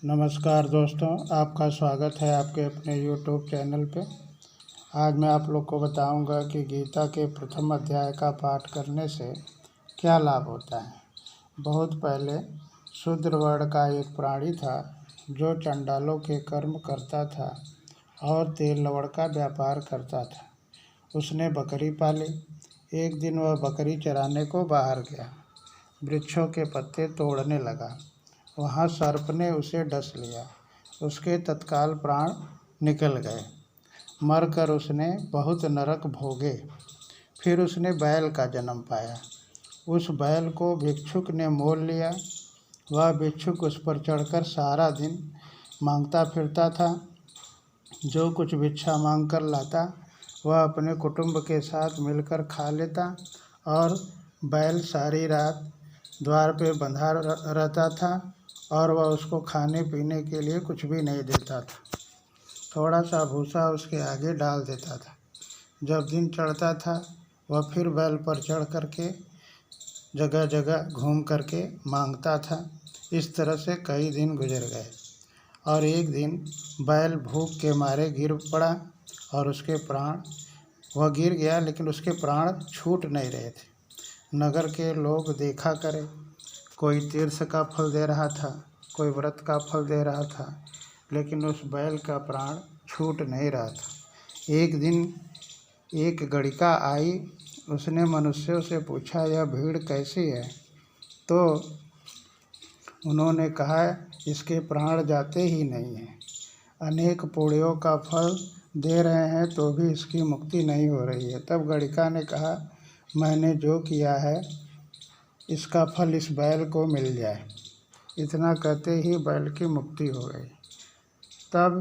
नमस्कार दोस्तों, आपका स्वागत है आपके अपने YouTube चैनल पे। आज मैं आप लोग को बताऊंगा कि गीता के प्रथम अध्याय का पाठ करने से क्या लाभ होता है। बहुत पहले शूद्र वर्ण का एक प्राणी था जो चंडालों के कर्म करता था और तेल लवण का व्यापार करता था। उसने बकरी पाली। एक दिन वह बकरी चराने को बाहर गया। वृक्षों के पत्ते तोड़ने लगा। वहाँ सर्प ने उसे डस लिया। उसके तत्काल प्राण निकल गए। मरकर उसने बहुत नरक भोगे। फिर उसने बैल का जन्म पाया। उस बैल को भिक्षुक ने मोल लिया। वह भिक्षुक उस पर चढ़कर सारा दिन मांगता फिरता था। जो कुछ भिक्षा मांग कर लाता वह अपने कुटुंब के साथ मिलकर खा लेता और बैल सारी रात द्वार पे बंधा रहता था और वह उसको खाने पीने के लिए कुछ भी नहीं देता था। थोड़ा सा भूसा उसके आगे डाल देता था। जब दिन चढ़ता था वह फिर बैल पर चढ़ करके जगह जगह घूम करके मांगता था। इस तरह से कई दिन गुजर गए और एक दिन बैल भूख के मारे गिर पड़ा और उसके प्राण वह गिर गया, लेकिन उसके प्राण छूट नहीं रहे थे। नगर के लोग देखा करे, कोई तीर्थ का फल दे रहा था, कोई व्रत का फल दे रहा था, लेकिन उस बैल का प्राण छूट नहीं रहा था। एक दिन एक गणिका आई। उसने मनुष्यों से पूछा, यह भीड़ कैसी है? तो उन्होंने कहा, इसके प्राण जाते ही नहीं हैं। अनेक पुण्यों का फल दे रहे हैं तो भी इसकी मुक्ति नहीं हो रही है। तब गणिका ने कहा, मैंने जो किया है इसका फल इस बैल को मिल जाए। इतना कहते ही बैल की मुक्ति हो गई। तब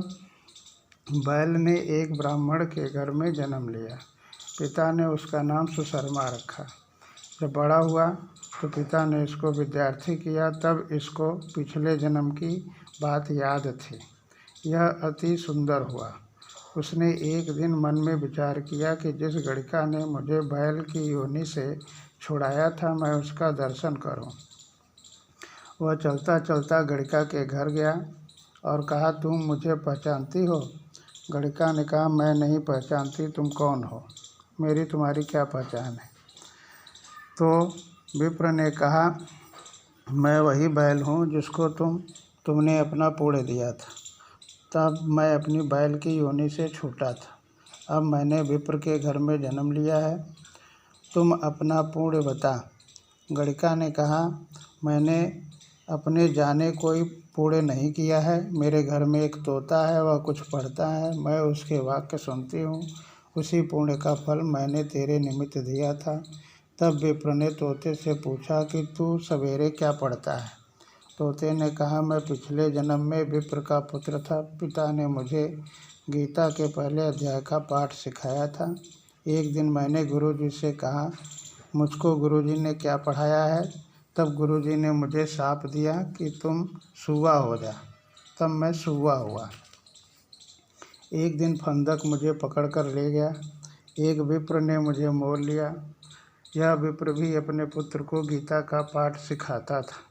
बैल ने एक ब्राह्मण के घर में जन्म लिया। पिता ने उसका नाम सुशर्मा रखा। जब बड़ा हुआ तो पिता ने इसको विद्यार्थी किया। तब इसको पिछले जन्म की बात याद थी। यह अति सुंदर हुआ। उसने एक दिन मन में विचार किया कि जिस गणिका ने मुझे बैल की योनि से छुड़ाया था मैं उसका दर्शन करूं। वह चलता चलता गणिका के घर गया और कहा, तुम मुझे पहचानती हो? गणिका ने कहा, मैं नहीं पहचानती, तुम कौन हो? मेरी तुम्हारी क्या पहचान है? तो विप्र ने कहा, मैं वही बैल हूँ जिसको तुमने अपना पुण्य दिया था। तब मैं अपनी बैल की योनि से छूटा था। अब मैंने विप्र के घर में जन्म लिया है। तुम अपना पुण्य बता। गणिका ने कहा, मैंने अपने जाने कोई पुण्य नहीं किया है। मेरे घर में एक तोता है, वह कुछ पढ़ता है, मैं उसके वाक्य सुनती हूँ। उसी पुण्य का फल मैंने तेरे निमित्त दिया था। तब विप्र ने तोते से पूछा कि तू सवेरे क्या पढ़ता है? तोते ने कहा, मैं पिछले जन्म में विप्र का पुत्र था। पिता ने मुझे गीता के पहले अध्याय का पाठ सिखाया था। एक दिन मैंने गुरुजी से कहा, मुझको गुरुजी ने क्या पढ़ाया है? तब गुरुजी ने मुझे शाप दिया कि तुम सूआ हो जा। तब मैं सूआ हुआ। एक दिन फंदक मुझे पकड़ कर ले गया। एक विप्र ने मुझे मोल लिया। यह विप्र भी अपने पुत्र को गीता का पाठ सिखाता था।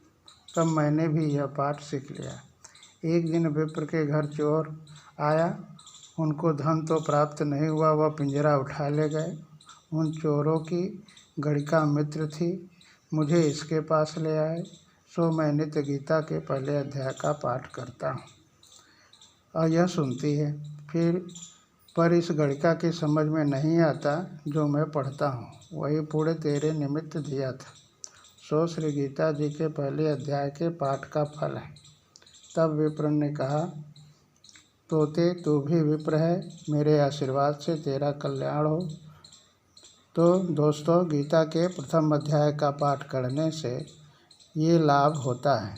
तब मैंने भी यह पाठ सीख लिया। एक दिन विप्र के घर चोर आया। उनको धन तो प्राप्त नहीं हुआ, वह पिंजरा उठा ले गए। उन चोरों की गणिका मित्र थी। मुझे इसके पास ले आए। सो मैं नित्य गीता के पहले अध्याय का पाठ करता हूँ और यह सुनती है। पर इस गणिका की समझ में नहीं आता जो मैं पढ़ता हूँ। वही पुण्य तेरे निमित्त दिया था। सो श्री गीता जी के पहले अध्याय के पाठ का फल है। तब विप्र ने कहा, तोते तू भी विप्र है, मेरे आशीर्वाद से तेरा कल्याण हो। तो दोस्तों, गीता के प्रथम अध्याय का पाठ करने से ये लाभ होता है।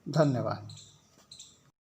धन्यवाद।